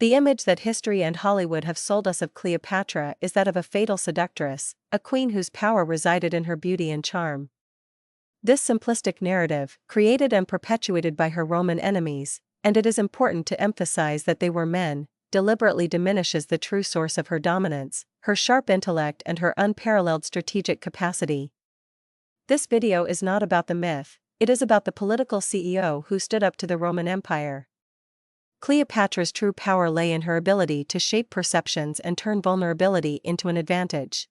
The image that history and Hollywood have sold us of Cleopatra is that of a fatal seductress, a queen whose power resided in her beauty and charm. This simplistic narrative, created and perpetuated by her Roman enemies, and it is important to emphasize that they were men, deliberately diminishes the true source of her dominance, her sharp intellect and her unparalleled strategic capacity. This video is not about the myth, it is about the political CEO who stood up to the Roman Empire. Cleopatra's true power lay in her ability to shape perceptions and turn vulnerability into an advantage.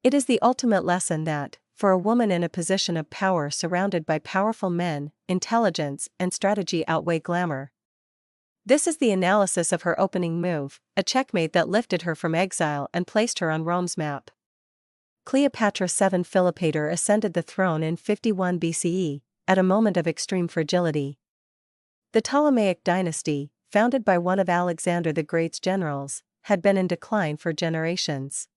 It is the ultimate lesson that, for a woman in a position of power surrounded by powerful men, intelligence and strategy outweigh glamour. This is the analysis of her opening move, a checkmate that lifted her from exile and placed her on Rome's map. Cleopatra VII Philopator ascended the throne in 51 BCE, at a moment of extreme fragility. The Ptolemaic dynasty, founded by one of Alexander the Great's generals, had been in decline for generations.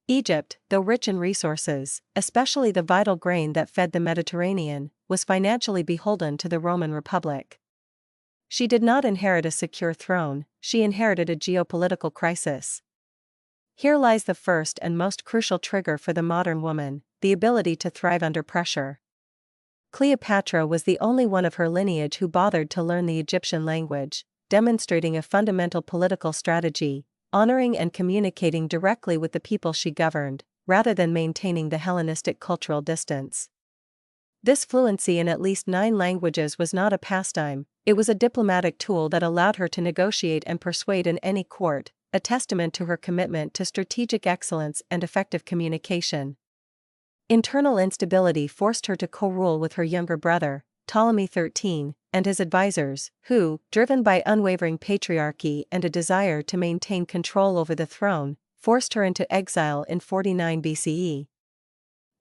Egypt, though rich in resources, especially the vital grain that fed the Mediterranean, was financially beholden to the Roman Republic. She did not inherit a secure throne, she inherited a geopolitical crisis. Here lies the first and most crucial trigger for the modern woman, the ability to thrive under pressure. Cleopatra was the only one of her lineage who bothered to learn the Egyptian language, demonstrating a fundamental political strategy, honoring and communicating directly with the people she governed, rather than maintaining the Hellenistic cultural distance. This fluency in at least 9 languages was not a pastime, it was a diplomatic tool that allowed her to negotiate and persuade in any court, a testament to her commitment to strategic excellence and effective communication. Internal instability forced her to co-rule with her younger brother, Ptolemy XIII, and his advisors, who, driven by unwavering patriarchy and a desire to maintain control over the throne, forced her into exile in 49 BCE.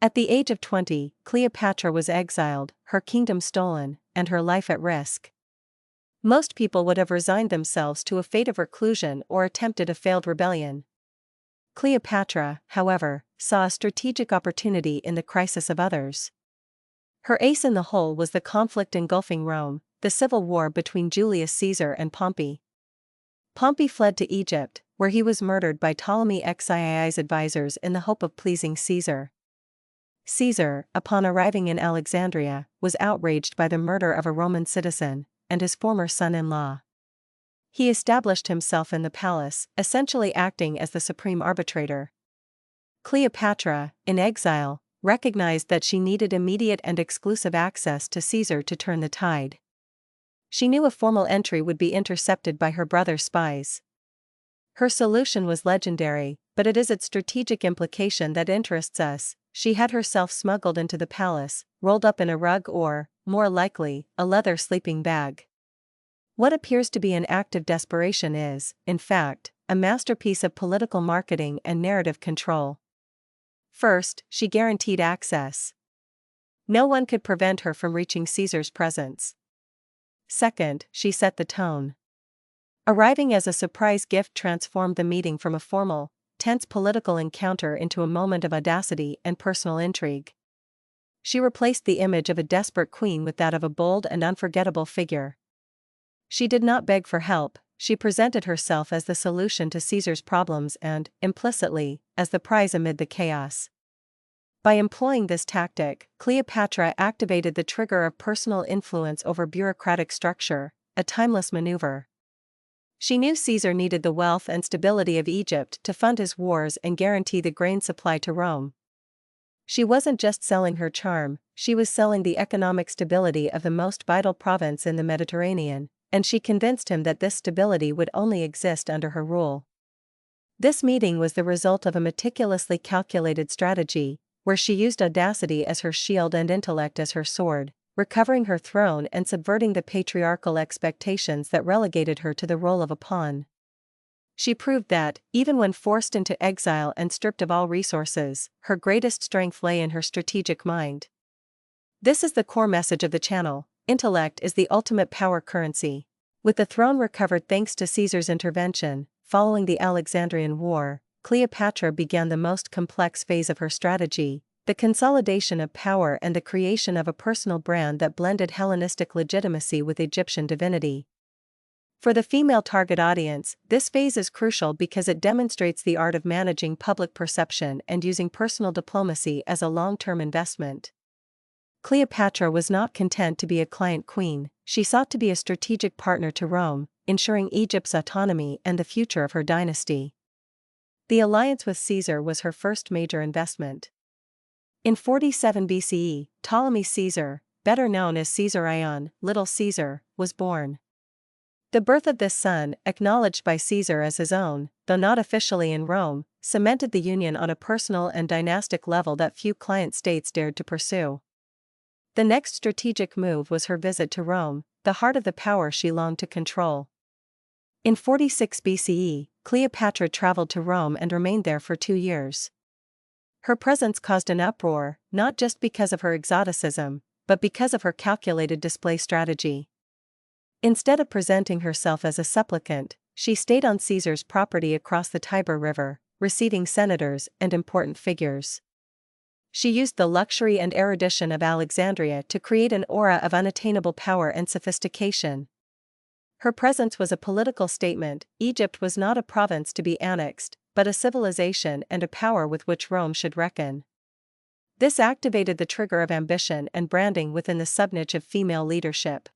At the age of 20, Cleopatra was exiled, her kingdom stolen, and her life at risk. Most people would have resigned themselves to a fate of reclusion or attempted a failed rebellion. Cleopatra, however, saw a strategic opportunity in the crisis of others. Her ace in the hole was the conflict engulfing Rome, the civil war between Julius Caesar and Pompey. Pompey fled to Egypt, where he was murdered by Ptolemy XII's advisors in the hope of pleasing Caesar. Caesar, upon arriving in Alexandria, was outraged by the murder of a Roman citizen, and his former son-in-law. He established himself in the palace, essentially acting as the supreme arbitrator. Cleopatra, in exile, recognized that she needed immediate and exclusive access to Caesar to turn the tide. She knew a formal entry would be intercepted by her brother's spies. Her solution was legendary, but it is its strategic implication that interests us. She had herself smuggled into the palace, rolled up in a rug or, more likely, a leather sleeping bag. What appears to be an act of desperation is, in fact, a masterpiece of political marketing and narrative control. First, she guaranteed access. No one could prevent her from reaching Caesar's presence. Second, she set the tone. Arriving as a surprise gift transformed the meeting from a formal, tense political encounter into a moment of audacity and personal intrigue. She replaced the image of a desperate queen with that of a bold and unforgettable figure. She did not beg for help, she presented herself as the solution to Caesar's problems and, implicitly, as the prize amid the chaos. By employing this tactic, Cleopatra activated the trigger of personal influence over bureaucratic structure, a timeless maneuver. She knew Caesar needed the wealth and stability of Egypt to fund his wars and guarantee the grain supply to Rome. She wasn't just selling her charm, she was selling the economic stability of the most vital province in the Mediterranean, and she convinced him that this stability would only exist under her rule. This meeting was the result of a meticulously calculated strategy, where she used audacity as her shield and intellect as her sword, recovering her throne and subverting the patriarchal expectations that relegated her to the role of a pawn. She proved that, even when forced into exile and stripped of all resources, her greatest strength lay in her strategic mind. This is the core message of the channel: intellect is the ultimate power currency. With the throne recovered thanks to Caesar's intervention, following the Alexandrian War, Cleopatra began the most complex phase of her strategy, the consolidation of power and the creation of a personal brand that blended Hellenistic legitimacy with Egyptian divinity. For the female target audience, this phase is crucial because it demonstrates the art of managing public perception and using personal diplomacy as a long-term investment. Cleopatra was not content to be a client queen, she sought to be a strategic partner to Rome, ensuring Egypt's autonomy and the future of her dynasty. The alliance with Caesar was her first major investment. In 47 BCE, Ptolemy Caesar, better known as Caesarion, Little Caesar, was born. The birth of this son, acknowledged by Caesar as his own, though not officially in Rome, cemented the union on a personal and dynastic level that few client states dared to pursue. The next strategic move was her visit to Rome, the heart of the power she longed to control. In 46 BCE, Cleopatra traveled to Rome and remained there for 2 years. Her presence caused an uproar, not just because of her exoticism, but because of her calculated display strategy. Instead of presenting herself as a supplicant, she stayed on Caesar's property across the Tiber River, receiving senators and important figures. She used the luxury and erudition of Alexandria to create an aura of unattainable power and sophistication. Her presence was a political statement. Egypt was not a province to be annexed, but a civilization and a power with which Rome should reckon. This activated the trigger of ambition and branding within the subniche of female leadership.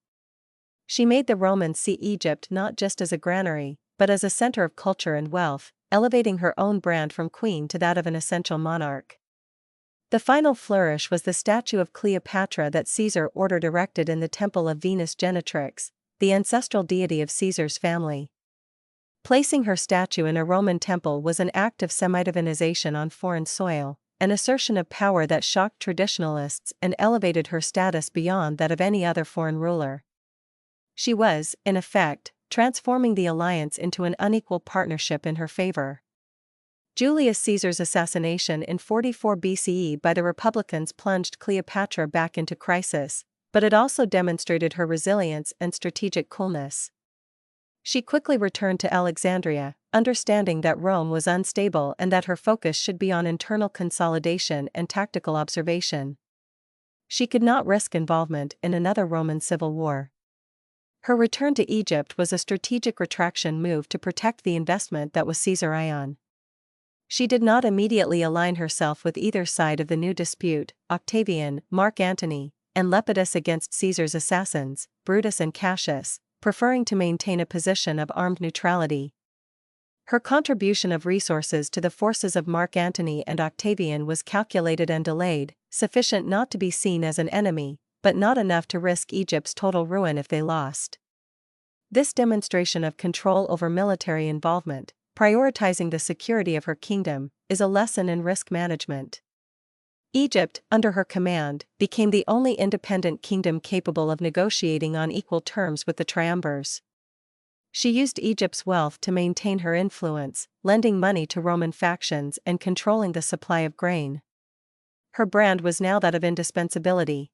She made the Romans see Egypt not just as a granary, but as a center of culture and wealth, elevating her own brand from queen to that of an essential monarch. The final flourish was the statue of Cleopatra that Caesar ordered erected in the temple of Venus Genetrix, the ancestral deity of Caesar's family. Placing her statue in a Roman temple was an act of semi-divinization on foreign soil, an assertion of power that shocked traditionalists and elevated her status beyond that of any other foreign ruler. She was, in effect, transforming the alliance into an unequal partnership in her favor. Julius Caesar's assassination in 44 BCE by the Republicans plunged Cleopatra back into crisis, but it also demonstrated her resilience and strategic coolness. She quickly returned to Alexandria, understanding that Rome was unstable and that her focus should be on internal consolidation and tactical observation. She could not risk involvement in another Roman civil war. Her return to Egypt was a strategic retraction move to protect the investment that was Caesarion. She did not immediately align herself with either side of the new dispute, Octavian, Mark Antony, and Lepidus against Caesar's assassins, Brutus and Cassius, preferring to maintain a position of armed neutrality. Her contribution of resources to the forces of Mark Antony and Octavian was calculated and delayed, sufficient not to be seen as an enemy, but not enough to risk Egypt's total ruin if they lost. This demonstration of control over military involvement, prioritizing the security of her kingdom, is a lesson in risk management. Egypt, under her command, became the only independent kingdom capable of negotiating on equal terms with the triumvirs. She used Egypt's wealth to maintain her influence, lending money to Roman factions and controlling the supply of grain. Her brand was now that of indispensability.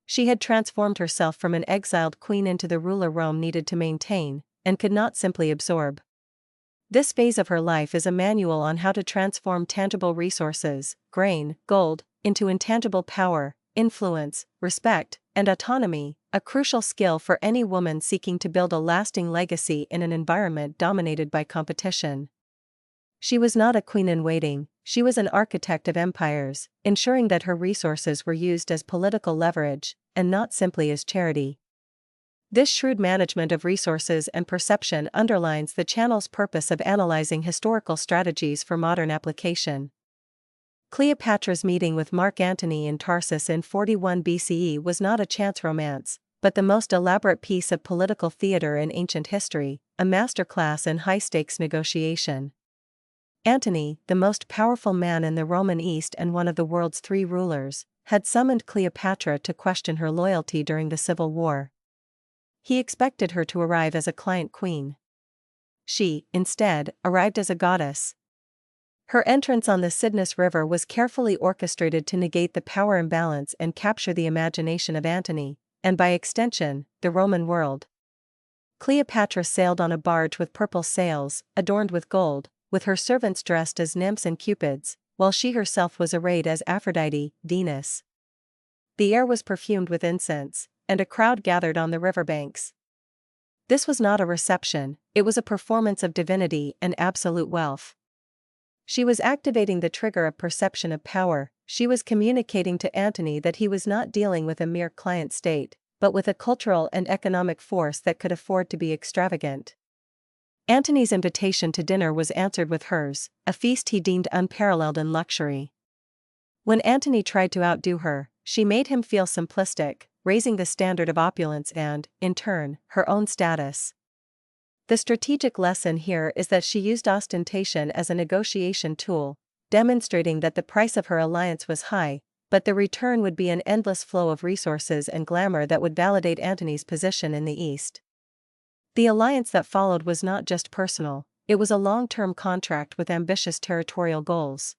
She had transformed herself from an exiled queen into the ruler Rome needed to maintain, and could not simply absorb. This phase of her life is a manual on how to transform tangible resources, grain, gold, into intangible power, influence, respect, and autonomy, a crucial skill for any woman seeking to build a lasting legacy in an environment dominated by competition. She was not a queen in waiting, she was an architect of empires, ensuring that her resources were used as political leverage, and not simply as charity. This shrewd management of resources and perception underlines the channel's purpose of analyzing historical strategies for modern application. Cleopatra's meeting with Mark Antony in Tarsus in 41 BCE was not a chance romance, but the most elaborate piece of political theater in ancient history, a masterclass in high-stakes negotiation. Antony, the most powerful man in the Roman East and one of the world's 3 rulers, had summoned Cleopatra to question her loyalty during the civil war. He expected her to arrive as a client queen. She, instead, arrived as a goddess. Her entrance on the Cydnus River was carefully orchestrated to negate the power imbalance and capture the imagination of Antony, and by extension, the Roman world. Cleopatra sailed on a barge with purple sails, adorned with gold, with her servants dressed as nymphs and cupids, while she herself was arrayed as Aphrodite, Venus. The air was perfumed with incense, and a crowd gathered on the riverbanks. This was not a reception, it was a performance of divinity and absolute wealth. She was activating the trigger of perception of power. She was communicating to Antony that he was not dealing with a mere client state, but with a cultural and economic force that could afford to be extravagant. Antony's invitation to dinner was answered with hers, a feast he deemed unparalleled in luxury. When Antony tried to outdo her, she made him feel simplistic, raising the standard of opulence and, in turn, her own status. The strategic lesson here is that she used ostentation as a negotiation tool, demonstrating that the price of her alliance was high, but the return would be an endless flow of resources and glamour that would validate Antony's position in the East. The alliance that followed was not just personal, it was a long-term contract with ambitious territorial goals.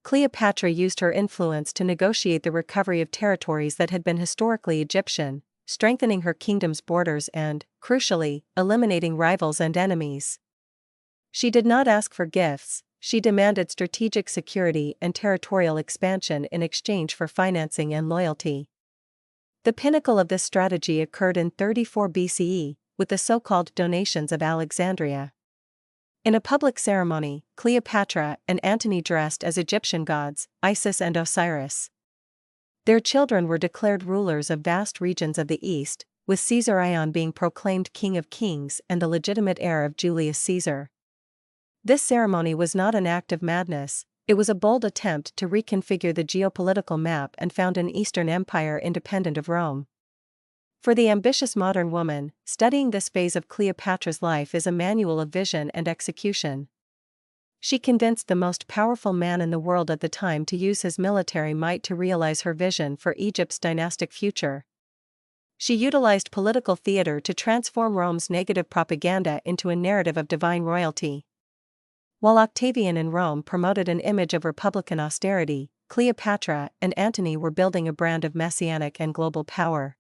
Cleopatra used her influence to negotiate the recovery of territories that had been historically Egyptian, strengthening her kingdom's borders and, crucially, eliminating rivals and enemies. She did not ask for gifts, she demanded strategic security and territorial expansion in exchange for financing and loyalty. The pinnacle of this strategy occurred in 34 BCE, with the so-called donations of Alexandria. In a public ceremony, Cleopatra and Antony dressed as Egyptian gods, Isis and Osiris. Their children were declared rulers of vast regions of the East, with Caesarion being proclaimed King of Kings and the legitimate heir of Julius Caesar. This ceremony was not an act of madness, it was a bold attempt to reconfigure the geopolitical map and found an Eastern empire independent of Rome. For the ambitious modern woman, studying this phase of Cleopatra's life is a manual of vision and execution. She convinced the most powerful man in the world at the time to use his military might to realize her vision for Egypt's dynastic future. She utilized political theater to transform Rome's negative propaganda into a narrative of divine royalty. While Octavian in Rome promoted an image of republican austerity, Cleopatra and Antony were building a brand of messianic and global power.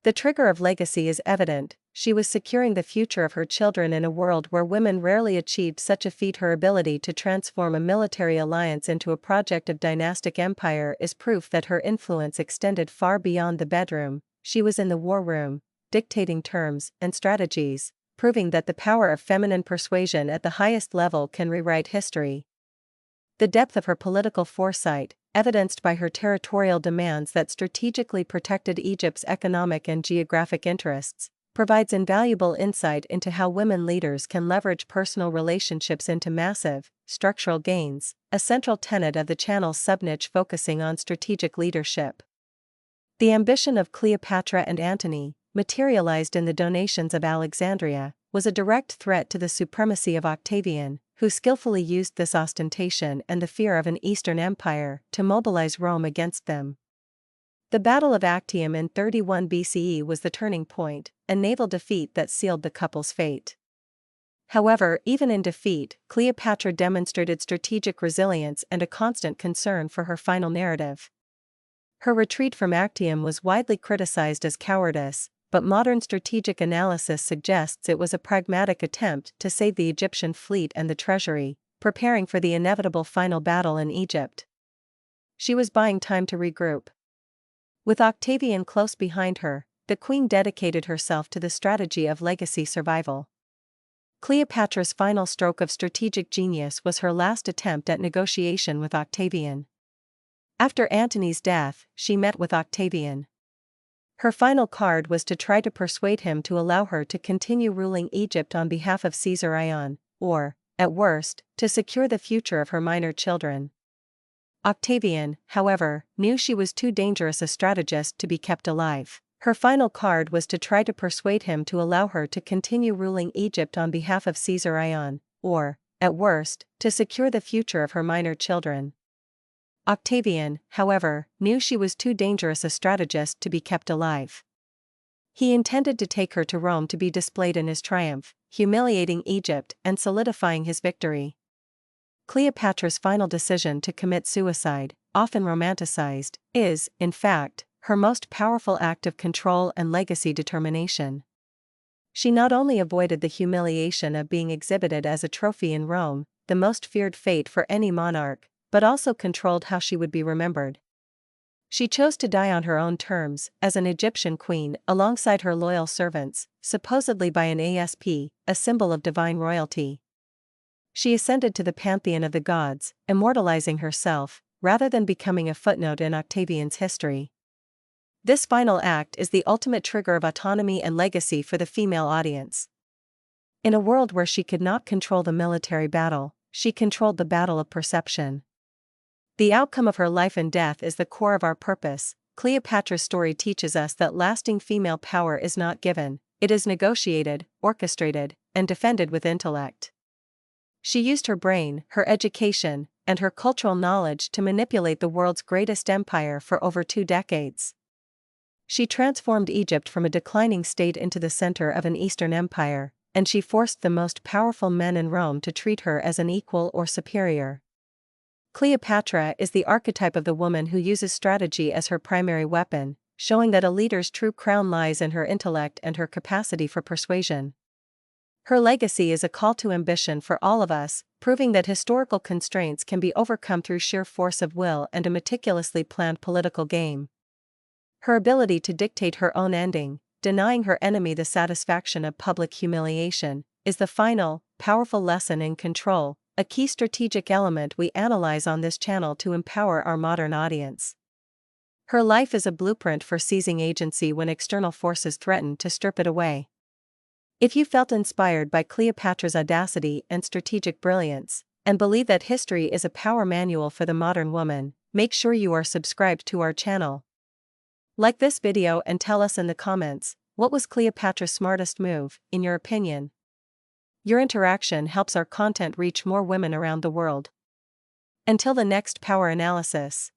The trigger of legacy is evident. She was securing the future of her children in a world where women rarely achieved such a feat. Her ability to transform a military alliance into a project of dynastic empire is proof that her influence extended far beyond the bedroom. She was in the war room, dictating terms and strategies, proving that the power of feminine persuasion at the highest level can rewrite history. The depth of her political foresight, evidenced by her territorial demands that strategically protected Egypt's economic and geographic interests, provides invaluable insight into how women leaders can leverage personal relationships into massive, structural gains, a central tenet of the channel's subniche focusing on strategic leadership. The ambition of Cleopatra and Antony, materialized in the donations of Alexandria, was a direct threat to the supremacy of Octavian, who skillfully used this ostentation and the fear of an Eastern empire to mobilize Rome against them. The Battle of Actium in 31 BCE was the turning point, a naval defeat that sealed the couple's fate. However, even in defeat, Cleopatra demonstrated strategic resilience and a constant concern for her final narrative. Her retreat from Actium was widely criticized as cowardice, but modern strategic analysis suggests it was a pragmatic attempt to save the Egyptian fleet and the treasury, preparing for the inevitable final battle in Egypt. She was buying time to regroup. With Octavian close behind her, the queen dedicated herself to the strategy of legacy survival. Cleopatra's final stroke of strategic genius was her last attempt at negotiation with Octavian. After Antony's death, she met with Octavian. Her final card was to try to persuade him to allow her to continue ruling Egypt on behalf of Caesarion, or, at worst, to secure the future of her minor children. Octavian, however, knew she was too dangerous a strategist to be kept alive. Her final card was to try to persuade him to allow her to continue ruling Egypt on behalf of Caesarion, or, at worst, to secure the future of her minor children. Octavian, however, knew she was too dangerous a strategist to be kept alive. He intended to take her to Rome to be displayed in his triumph, humiliating Egypt and solidifying his victory. Cleopatra's final decision to commit suicide, often romanticized, is, in fact, her most powerful act of control and legacy determination. She not only avoided the humiliation of being exhibited as a trophy in Rome, the most feared fate for any monarch, but also controlled how she would be remembered. She chose to die on her own terms, as an Egyptian queen, alongside her loyal servants, supposedly by an asp, a symbol of divine royalty. She ascended to the pantheon of the gods, immortalizing herself, rather than becoming a footnote in Octavian's history. This final act is the ultimate trigger of autonomy and legacy for the female audience. In a world where she could not control the military battle, she controlled the battle of perception. The outcome of her life and death is the core of our purpose. Cleopatra's story teaches us that lasting female power is not given, it is negotiated, orchestrated, and defended with intellect. She used her brain, her education, and her cultural knowledge to manipulate the world's greatest empire for over 2 decades. She transformed Egypt from a declining state into the center of an Eastern empire, and she forced the most powerful men in Rome to treat her as an equal or superior. Cleopatra is the archetype of the woman who uses strategy as her primary weapon, showing that a leader's true crown lies in her intellect and her capacity for persuasion. Her legacy is a call to ambition for all of us, proving that historical constraints can be overcome through sheer force of will and a meticulously planned political game. Her ability to dictate her own ending, denying her enemy the satisfaction of public humiliation, is the final, powerful lesson in control, a key strategic element we analyze on this channel to empower our modern audience. Her life is a blueprint for seizing agency when external forces threaten to strip it away. If you felt inspired by Cleopatra's audacity and strategic brilliance, and believe that history is a power manual for the modern woman, make sure you are subscribed to our channel. Like this video and tell us in the comments, what was Cleopatra's smartest move, in your opinion? Your interaction helps our content reach more women around the world. Until the next power analysis.